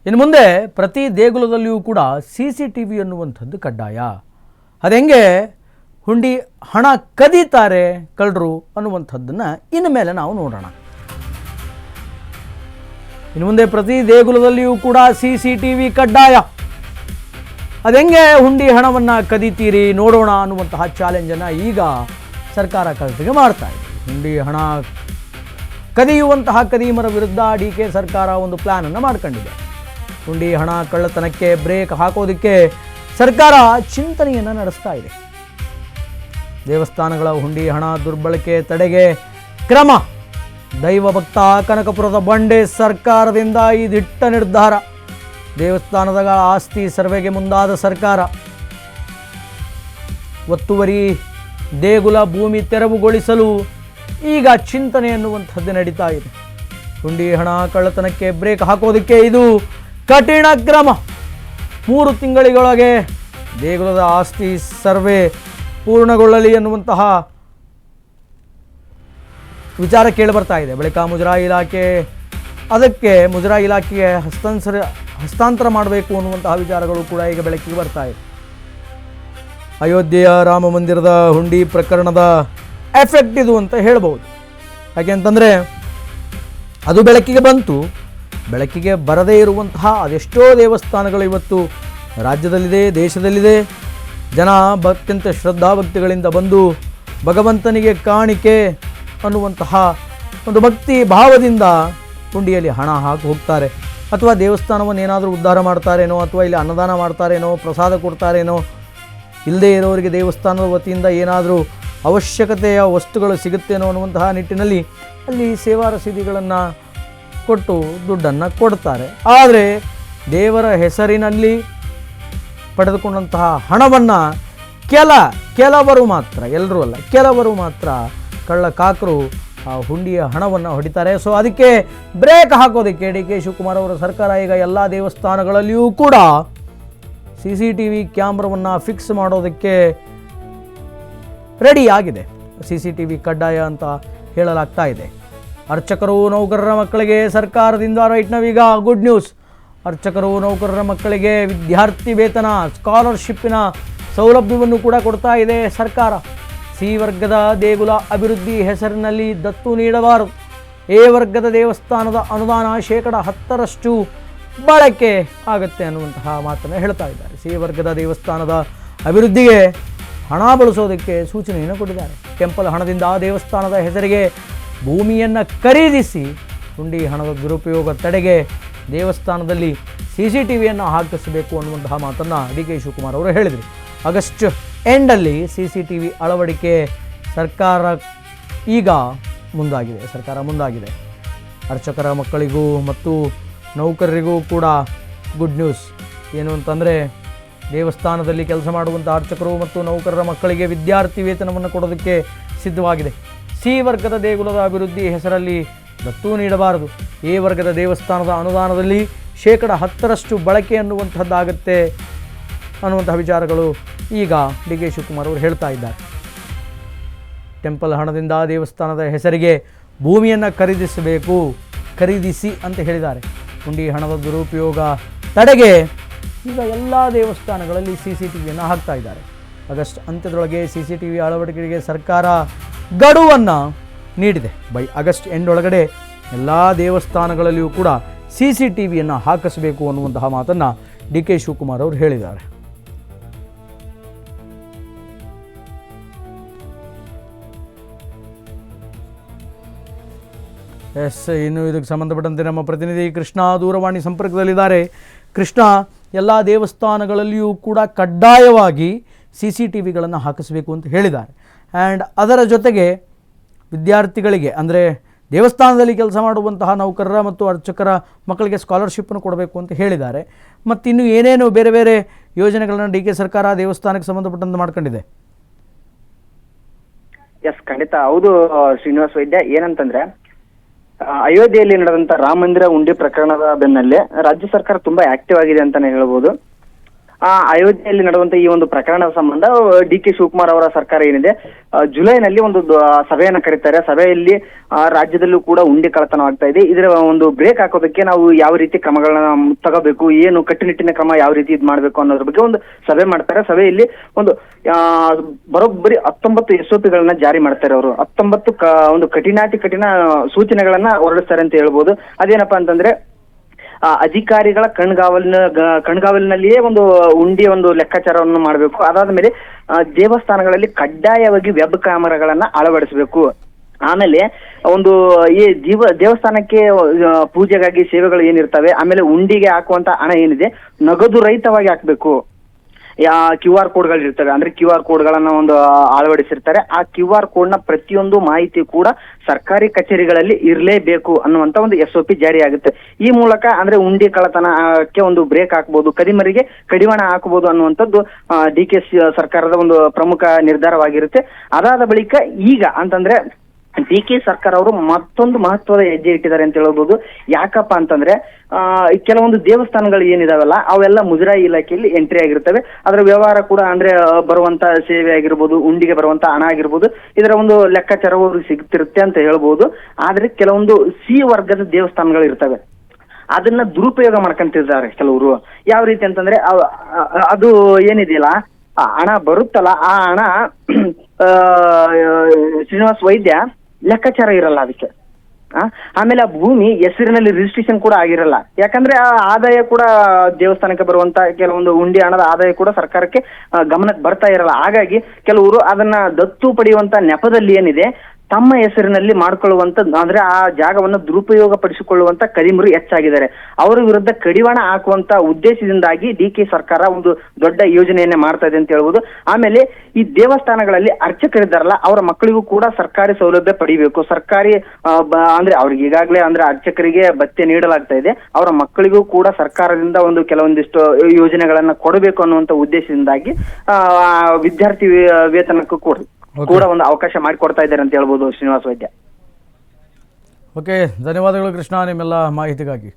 ಇನ್ನು ಮುಂದೆ ಪ್ರತಿ ದೇಗುಲದಲ್ಲಿಯೂ ಕೂಡ CCTV ಅನ್ನುವಂಥದ್ದು ಕಡ್ಡಾಯ. ಅದೆಂಗೆ ಹುಂಡಿ ಹಣ ಕದೀತಾರೆ ಕಳ್ಳರು ಅನ್ನುವಂಥದ್ದನ್ನು ಇನ್ನು ಮೇಲೆ ನಾವು ನೋಡೋಣ. ಇನ್ನು ಮುಂದೆ ಪ್ರತಿ ದೇಗುಲದಲ್ಲಿಯೂ ಕೂಡ CCTV ಕಡ್ಡಾಯ. ಅದೆಂಗೆ ಹುಂಡಿ ಹಣವನ್ನು ಕದೀತೀರಿ ನೋಡೋಣ ಅನ್ನುವಂತಹ ಚಾಲೆಂಜನ್ನು ಈಗ ಸರ್ಕಾರ ಕಳ್ಳರಿಗೆ ಮಾಡ್ತಾ ಇದೆ. ಹುಂಡಿ ಹಣ ಕದಿಯುವಂತಹ ಕದೀಮರ ವಿರುದ್ಧ DK ಸರ್ಕಾರ ಒಂದು ಪ್ಲ್ಯಾನನ್ನು ಮಾಡ್ಕೊಂಡಿದೆ. ಹುಂಡಿ ಹಣ ಕಳ್ಳತನಕ್ಕೆ ಬ್ರೇಕ್ ಹಾಕೋದಕ್ಕೆ ಸರ್ಕಾರ ಚಿಂತನೆಯನ್ನು ನಡೆಸ್ತಾ ಇದೆ. ದೇವಸ್ಥಾನಗಳ ಹುಂಡಿ ಹಣ ದುರ್ಬಳಕೆ ತಡೆಗೆ ಕ್ರಮ. ದೈವಭಕ್ತ ಕನಕಪುರದ ಬಂಡೆ ಸರ್ಕಾರದಿಂದ ಈ ದಿಟ್ಟ ನಿರ್ಧಾರ. ದೇವಸ್ಥಾನದ ಆಸ್ತಿ ಸರ್ವೆಗೆ ಮುಂದಾದ ಸರ್ಕಾರ. ಒತ್ತುವರಿ ದೇಗುಲ ಭೂಮಿ ತೆರವುಗೊಳಿಸಲು ಈಗ ಚಿಂತನೆ ಎನ್ನುವಂಥದ್ದು ನಡೀತಾ ಇದೆ. ಹುಂಡಿ ಹಣ ಕಳ್ಳತನಕ್ಕೆ ಬ್ರೇಕ್ ಹಾಕೋದಕ್ಕೆ ಇದು ಕಠಿಣ ಕ್ರಮ. 3 ತಿಂಗಳಿಗೊಳಗೆ ದೇಗುಲದ ಆಸ್ತಿ ಸರ್ವೆ ಪೂರ್ಣಗೊಳ್ಳಲಿ ಎನ್ನುವಂತಹ ವಿಚಾರ ಕೇಳಿಬರ್ತಾ ಇದೆ. ಬಳಿಕ ಮುಜರಾಯಿ ಇಲಾಖೆಗೆ ಹಸ್ತಾಂತರ ಮಾಡಬೇಕು ಅನ್ನುವಂತಹ ವಿಚಾರಗಳು ಕೂಡ ಈಗ ಬೆಳಕಿಗೆ ಬರ್ತಾ ಇದೆ. ಅಯೋಧ್ಯೆಯ ರಾಮ ಮಂದಿರದ ಹುಂಡಿ ಪ್ರಕರಣದ ಎಫೆಕ್ಟ್ ಇದು ಅಂತ ಹೇಳ್ಬೋದು. ಯಾಕೆಂತಂದರೆ ಅದು ಬೆಳಕಿಗೆ ಬಂತು. ಬೆಳಕಿಗೆ ಬರದೇ ಇರುವಂತಹ ಅದೆಷ್ಟೋ ದೇವಸ್ಥಾನಗಳು ಇವತ್ತು ರಾಜ್ಯದಲ್ಲಿದೆ, ದೇಶದಲ್ಲಿದೆ. ಜನ ಅತ್ಯಂತ ಶ್ರದ್ಧಾಭಕ್ತಿಗಳಿಂದ ಬಂದು ಭಗವಂತನಿಗೆ ಕಾಣಿಕೆ ಅನ್ನುವಂತಹ ಒಂದು ಭಕ್ತಿ ಭಾವದಿಂದ ಹುಂಡಿಯಲ್ಲಿ ಹಣ ಹಾಕಿ ಹೋಗ್ತಾರೆ. ಅಥವಾ ದೇವಸ್ಥಾನವನ್ನು ಏನಾದರೂ ಉದ್ಧಾರ ಮಾಡ್ತಾರೇನೋ, ಅಥವಾ ಇಲ್ಲಿ ಅನ್ನದಾನ ಮಾಡ್ತಾರೇನೋ, ಪ್ರಸಾದ ಕೊಡ್ತಾರೇನೋ, ಇಲ್ಲದೇ ಇರೋರಿಗೆ ದೇವಸ್ಥಾನದ ವತಿಯಿಂದ ಏನಾದರೂ ಅವಶ್ಯಕತೆಯ ವಸ್ತುಗಳು ಸಿಗುತ್ತೇನೋ ಅನ್ನುವಂತಹ ನಿಟ್ಟಿನಲ್ಲಿ ಅಲ್ಲಿ ಸೇವಾ ರಸೀದಿಗಳನ್ನು ಕೊಟ್ಟು ದುಡ್ಡನ್ನು ಕೊಡ್ತಾರೆ. ಆದರೆ ದೇವರ ಹೆಸರಿನಲ್ಲಿ ಪಡೆದುಕೊಂಡಂತಹ ಹಣವನ್ನು ಕೆಲವರು ಮಾತ್ರ, ಎಲ್ಲರೂ ಅಲ್ಲ, ಕೆಲವರು ಮಾತ್ರ ಕಳ್ಳಕಾಕರು ಆ ಹುಂಡಿಯ ಹಣವನ್ನು ಹೊಡಿತಾರೆ. ಸೊ ಅದಕ್ಕೆ ಬ್ರೇಕ್ ಹಾಕೋದಕ್ಕೆ DK ಶಿವಕುಮಾರ್ ಅವರ ಸರ್ಕಾರ ಈಗ ಎಲ್ಲ ದೇವಸ್ಥಾನಗಳಲ್ಲಿಯೂ ಕೂಡ CCTV ಕ್ಯಾಮ್ರಾವನ್ನು ಫಿಕ್ಸ್ ಮಾಡೋದಕ್ಕೆ ರೆಡಿ ಆಗಿದೆ. CCTV ಕಡ್ಡಾಯ ಅಂತ ಹೇಳಲಾಗ್ತಾ ಇದೆ. ಅರ್ಚಕರು ನೌಕರರ ಮಕ್ಕಳಿಗೆ ಸರ್ಕಾರದಿಂದ ರೈಟ್ ನಾವೀಗ ಗುಡ್ ನ್ಯೂಸ್. ಅರ್ಚಕರು ನೌಕರರ ಮಕ್ಕಳಿಗೆ ವಿದ್ಯಾರ್ಥಿ ವೇತನ ಸ್ಕಾಲರ್ಶಿಪ್ಪಿನ ಸೌಲಭ್ಯವನ್ನು ಕೂಡ ಕೊಡ್ತಾ ಇದೆ ಸರ್ಕಾರ. C ವರ್ಗದ ದೇಗುಲ ಅಭಿವೃದ್ಧಿ ಹೆಸರಿನಲ್ಲಿ ದತ್ತು ನೀಡಬಾರದು. A ವರ್ಗದ ದೇವಸ್ಥಾನದ ಅನುದಾನ 10% ಬಳಕೆ ಆಗುತ್ತೆ ಅನ್ನುವಂತಹ ಮಾತನ್ನು ಹೇಳ್ತಾ ಇದ್ದಾರೆ. C ವರ್ಗದ ದೇವಸ್ಥಾನದ ಅಭಿವೃದ್ಧಿಗೆ ಹಣ ಬಳಸೋದಕ್ಕೆ ಸೂಚನೆಯನ್ನು ಕೊಟ್ಟಿದ್ದಾರೆ. ಟೆಂಪಲ್ ಹಣದಿಂದ ದೇವಸ್ಥಾನದ ಹೆಸರಿಗೆ ಭೂಮಿಯನ್ನು ಖರೀದಿಸಿ ಹುಂಡಿ ಹಣದ ದುರುಪಯೋಗ ತಡೆಗೆ ದೇವಸ್ಥಾನದಲ್ಲಿ CCTVಯನ್ನು ಹಾಕಿಸಬೇಕು ಅನ್ನುವಂತಹ ಮಾತನ್ನು DK ಶಿವಕುಮಾರ್ ಅವರು ಹೇಳಿದರು. ಆಗಸ್ಟ್ ಎಂಡಲ್ಲಿ CCTV ಅಳವಡಿಕೆ ಸರ್ಕಾರ ಮುಂದಾಗಿದೆ. ಅರ್ಚಕರ ಮಕ್ಕಳಿಗೂ ಮತ್ತು ನೌಕರರಿಗೂ ಕೂಡ ಗುಡ್ ನ್ಯೂಸ್. ಏನು ಅಂತಂದರೆ ದೇವಸ್ಥಾನದಲ್ಲಿ ಕೆಲಸ ಮಾಡುವಂಥ ಅರ್ಚಕರು ಮತ್ತು ನೌಕರರ ಮಕ್ಕಳಿಗೆ ವಿದ್ಯಾರ್ಥಿ ವೇತನವನ್ನು ಕೊಡೋದಕ್ಕೆ ಸಿದ್ಧವಾಗಿದೆ. C ವರ್ಗದ ದೇಗುಲದ ಅಭಿವೃದ್ಧಿ ಹೆಸರಲ್ಲಿ ದತ್ತು ನೀಡಬಾರದು. A ವರ್ಗದ ದೇವಸ್ಥಾನದ ಅನುದಾನದಲ್ಲಿ 10% ಬಳಕೆ ಅನ್ನುವಂಥದ್ದಾಗುತ್ತೆ ಅನ್ನುವಂತಹ ವಿಚಾರಗಳು ಈಗ DK ಶಿವಕುಮಾರ್ ಅವರು ಹೇಳ್ತಾ ಇದ್ದಾರೆ. ಟೆಂಪಲ್ ಹಣದಿಂದ ದೇವಸ್ಥಾನದ ಹೆಸರಿಗೆ ಭೂಮಿಯನ್ನು ಖರೀದಿಸಿ ಅಂತ ಹೇಳಿದ್ದಾರೆ. ಹುಂಡಿ ಹಣದ ದುರುಪಯೋಗ ತಡೆಗೆ ಈಗ ಎಲ್ಲ ದೇವಸ್ಥಾನಗಳಲ್ಲಿ CCTVಯನ್ನು ಹಾಕ್ತಾ ಇದ್ದಾರೆ. ಆಗಸ್ಟ್ ಅಂತ್ಯದೊಳಗೆ CCTV ಅಳವಡಿಕೆಗೆ ಸರ್ಕಾರ ಗಡುವನ್ನು ನೀಡಿದೆ. ಬೈ ಆಗಸ್ಟ್ ಎಂಡ್ ಒಳಗಡೆ ಎಲ್ಲ ದೇವಸ್ಥಾನಗಳಲ್ಲಿಯೂ ಕೂಡ CCTVಯನ್ನು ಹಾಕಿಸಬೇಕು ಅನ್ನುವಂತಹ ಮಾತನ್ನು DK ಶಿವಕುಮಾರ್ ಅವರು ಹೇಳಿದ್ದಾರೆ. ಇನ್ನು ಇದಕ್ಕೆ ಸಂಬಂಧಪಟ್ಟಂತೆ ನಮ್ಮ ಪ್ರತಿನಿಧಿ ಕೃಷ್ಣ ದೂರವಾಣಿ ಸಂಪರ್ಕದಲ್ಲಿದ್ದಾರೆ. ಕೃಷ್ಣ, ಎಲ್ಲ ದೇವಸ್ಥಾನಗಳಲ್ಲಿಯೂ ಕೂಡ ಕಡ್ಡಾಯವಾಗಿ CCTVಗಳನ್ನು ಹಾಕಿಸಬೇಕು ಅಂತ ಹೇಳಿದ್ದಾರೆ. ಆ್ಯಂಡ್ ಅದರ ಜೊತೆಗೆ ವಿದ್ಯಾರ್ಥಿಗಳಿಗೆ, ಅಂದರೆ ದೇವಸ್ಥಾನದಲ್ಲಿ ಕೆಲಸ ಮಾಡುವಂತಹ ನೌಕರರ ಮತ್ತು ಅರ್ಚಕರ ಮಕ್ಕಳಿಗೆ ಸ್ಕಾಲರ್ಶಿಪ್ಪನ್ನು ಕೊಡಬೇಕು ಅಂತ ಹೇಳಿದ್ದಾರೆ. ಮತ್ತು ಇನ್ನು ಏನೇನು ಬೇರೆ ಬೇರೆ ಯೋಜನೆಗಳನ್ನು DK ಸರ್ಕಾರ ದೇವಸ್ಥಾನಕ್ಕೆ ಸಂಬಂಧಪಟ್ಟಂತೆ ಮಾಡ್ಕೊಂಡಿದೆ? ಎಸ್, ಖಂಡಿತ ಹೌದು ಶ್ರೀನಿವಾಸ್ ವೈದ್ಯ. ಏನಂತಂದ್ರೆ ಅಯೋಧ್ಯೆಯಲ್ಲಿ ನಡೆದಂತ ರಾಮ ಮಂದಿರ ಹುಂಡಿ ಪ್ರಕರಣದ ಬೆನ್ನಲ್ಲೇ ರಾಜ್ಯ ಸರ್ಕಾರ ತುಂಬಾ ಆಕ್ಟಿವ್ ಆಗಿದೆ ಅಂತಾನೆ ಹೇಳ್ಬೋದು. ಅಯೋಧ್ಯೆಯಲ್ಲಿ ನಡೆದಂತ ಈ ಒಂದು ಪ್ರಕರಣದ ಸಂಬಂಧ ಡಿ.ಕೆ. ಶಿವಕುಮಾರ್ ಅವರ ಸರ್ಕಾರ ಏನಿದೆ ಜುಲೈನಲ್ಲಿ ಒಂದು ಸಭೆಯನ್ನ ಕರೀತಾರೆ. ಸಭೆಯಲ್ಲಿ ರಾಜ್ಯದಲ್ಲೂ ಕೂಡ ಉಂಡೆ ಕಳ್ಳತನವಾಗ್ತಾ ಇದೆ. ಇದರ ಒಂದು ಬ್ರೇಕ್ ಹಾಕೋದಕ್ಕೆ ನಾವು ಯಾವ ರೀತಿ ಕ್ರಮಗಳನ್ನ ತಗೋಬೇಕು, ಏನು ಕಟ್ಟುನಿಟ್ಟಿನ ಕ್ರಮ ಯಾವ ರೀತಿ ಇದು ಮಾಡಬೇಕು ಅನ್ನೋದ್ರ ಬಗ್ಗೆ ಒಂದು ಸಭೆ ಮಾಡ್ತಾರೆ. ಸಭೆಯಲ್ಲಿ ಒಂದು ಬರೋಬ್ಬರಿ 19 SOPಗಳನ್ನ ಜಾರಿ ಮಾಡ್ತಾರೆ. ಅವರು 19 ಒಂದು ಕಠಿಣ ಸೂಚನೆಗಳನ್ನ ಹೊರಡಿಸ್ತಾರೆ ಅಂತ ಹೇಳ್ಬೋದು. ಅದೇನಪ್ಪಾ ಅಂತಂದ್ರೆ ಅಧಿಕಾರಿಗಳ ಕಣ್ಗಾವಲಿನಲ್ಲಿಯೇ ಒಂದು ಉಂಡಿಯ ಒಂದು ಲೆಕ್ಕಾಚಾರವನ್ನು ಮಾಡಬೇಕು. ಅದಾದ ಮೇಲೆ ದೇವಸ್ಥಾನಗಳಲ್ಲಿ ಕಡ್ಡಾಯವಾಗಿ ವೆಬ್ ಕ್ಯಾಮರಾಗಳನ್ನ ಅಳವಡಿಸಬೇಕು. ಆಮೇಲೆ ಒಂದು ಈ ದೇವಸ್ಥಾನಕ್ಕೆ ಪೂಜೆಗಾಗಿ ಸೇವೆಗಳು ಏನಿರ್ತವೆ, ಆಮೇಲೆ ಉಂಡಿಗೆ ಹಾಕುವಂತ ಹಣ ಏನಿದೆ ನಗದು ರಹಿತವಾಗಿ ಹಾಕ್ಬೇಕು. QR ಕೋಡ್ಗಳು ಇರ್ತವೆ, ಅಂದ್ರೆ QR ಕೋಡ್ಗಳನ್ನ ಒಂದು ಅಳವಡಿಸಿರ್ತಾರೆ. ಆ QR ಕೋಡ್ನ ಪ್ರತಿಯೊಂದು ಮಾಹಿತಿ ಕೂಡ ಸರ್ಕಾರಿ ಕಚೇರಿಗಳಲ್ಲಿ ಇರಲೇಬೇಕು ಅನ್ನುವಂತ ಒಂದು SOP ಜಾರಿ ಆಗುತ್ತೆ. ಈ ಮೂಲಕ ಅಂದ್ರೆ ಉಂಡಿ ಕಳ್ಳತನಕ್ಕೆ ಒಂದು ಬ್ರೇಕ್ ಹಾಕಬಹುದು, ಕದಿಮರಿಗೆ ಕಡಿವಾಣ ಹಾಕಬಹುದು ಅನ್ನುವಂಥದ್ದು ಡಿ.ಕೆ. ಸರ್ಕಾರದ ಒಂದು ಪ್ರಮುಖ ನಿರ್ಧಾರವಾಗಿರುತ್ತೆ. ಅದಾದ ಬಳಿಕ ಈಗ ಅಂತಂದ್ರೆ ಡಿ.ಕೆ. ಸರ್ಕಾರ ಅವರು ಮತ್ತೊಂದು ಮಹತ್ವದ ಹೆಜ್ಜೆ ಇಟ್ಟಿದ್ದಾರೆ ಅಂತ ಹೇಳ್ಬೋದು. ಯಾಕಪ್ಪ ಅಂತಂದ್ರೆ ಕೆಲವೊಂದು ದೇವಸ್ಥಾನಗಳು ಏನಿದಾವಲ್ಲ ಅವೆಲ್ಲ ಮುಜರಾಯಿ ಇಲಾಖೆಯಲ್ಲಿ ಎಂಟ್ರಿ ಆಗಿರ್ತವೆ. ಅದರ ವ್ಯವಹಾರ ಕೂಡ ಅಂದ್ರೆ ಬರುವಂತ ಸೇವೆ ಆಗಿರ್ಬೋದು, ಉಂಡಿಗೆ ಬರುವಂತ ಹಣ ಆಗಿರ್ಬೋದು, ಇದರ ಒಂದು ಲೆಕ್ಕಾಚಾರ ಅವ್ರಿಗೆ ಸಿಗ್ತಿರುತ್ತೆ ಅಂತ ಹೇಳ್ಬೋದು. ಆದ್ರೆ ಕೆಲವೊಂದು ಸಿ ವರ್ಗದ ದೇವಸ್ಥಾನಗಳು ಇರ್ತವೆ, ಅದನ್ನ ದುರುಪಯೋಗ ಮಾಡ್ಕೊಂತಿದ್ದಾರೆ ಕೆಲವರು. ಯಾವ ರೀತಿ ಅಂತಂದ್ರೆ ಅದು ಏನಿದೆಯಲ್ಲ ಹಣ ಬರುತ್ತಲ್ಲ, ಆ ಹಣ ಶ್ರೀನಿವಾಸ್ ವೈದ್ಯ ಲೆಕ್ಕಾಚಾರ ಇರಲ್ಲ ಅದಕ್ಕೆ. ಆಮೇಲೆ ಆ ಭೂಮಿ ಹೆಸರಿನಲ್ಲಿ ರಿಜಿಸ್ಟ್ರೇಷನ್ ಕೂಡ ಆಗಿರಲ್ಲ. ಯಾಕಂದ್ರೆ ಆ ಆದಾಯ ಕೂಡ ದೇವಸ್ಥಾನಕ್ಕೆ ಬರುವಂತ ಕೆಲವೊಂದು ಉಂಡಿ ಹಣದ ಆದಾಯ ಕೂಡ ಸರ್ಕಾರಕ್ಕೆ ಗಮನಕ್ಕೆ ಬರ್ತಾ ಇರಲ್ಲ. ಹಾಗಾಗಿ ಕೆಲವರು ಅದನ್ನ ದತ್ತು ಪಡೆಯುವಂತ ನೆಪದಲ್ಲಿ ಏನಿದೆ ತಮ್ಮ ಹೆಸರಿನಲ್ಲಿ ಮಾಡ್ಕೊಳ್ಳುವಂತ ಅಂದ್ರೆ ಆ ಜಾಗವನ್ನು ದುರುಪಯೋಗ ಪಡಿಸಿಕೊಳ್ಳುವಂತ ಕದಿಮರು ಹೆಚ್ಚಾಗಿದ್ದಾರೆ. ಅವರ ವಿರುದ್ಧ ಕಡಿವಾಣ ಹಾಕುವಂತ ಉದ್ದೇಶದಿಂದಾಗಿ ಡಿ.ಕೆ. ಸರ್ಕಾರ ಒಂದು ದೊಡ್ಡ ಯೋಜನೆಯನ್ನೇ ಮಾಡ್ತಾ ಇದೆ ಅಂತ ಹೇಳ್ಬೋದು. ಆಮೇಲೆ ಈ ದೇವಸ್ಥಾನಗಳಲ್ಲಿ ಅರ್ಚಕರಿದ್ದಾರಲ್ಲ ಅವರ ಮಕ್ಕಳಿಗೂ ಕೂಡ ಸರ್ಕಾರಿ ಸೌಲಭ್ಯ ಪಡಿಬೇಕು. ಸರ್ಕಾರಿ ಅಂದ್ರೆ ಅವ್ರಿಗೆ ಈಗಾಗಲೇ ಅಂದ್ರೆ ಅರ್ಚಕರಿಗೆ ಭತ್ಯೆ ನೀಡಲಾಗ್ತಾ ಇದೆ, ಅವರ ಮಕ್ಕಳಿಗೂ ಕೂಡ ಸರ್ಕಾರದಿಂದ ಒಂದು ಕೆಲವೊಂದಿಷ್ಟು ಯೋಜನೆಗಳನ್ನ ಕೊಡಬೇಕು ಅನ್ನುವಂತ ಉದ್ದೇಶದಿಂದಾಗಿ ವಿದ್ಯಾರ್ಥಿ ವೇತನಕ್ಕೂ ಕೂಡ ಒಂದು ಅವಕಾಶ ಮಾಡಿಕೊಡ್ತಾ ಇದ್ದಾರೆ ಅಂತ ಹೇಳ್ಬೋದು ಶ್ರೀನಿವಾಸ್ ವೈದ್ಯ. ಓಕೆ, ಧನ್ಯವಾದಗಳು ಕೃಷ್ಣ ನಿಮ್ಮೆಲ್ಲ ಮಾಹಿತಿಗಾಗಿ.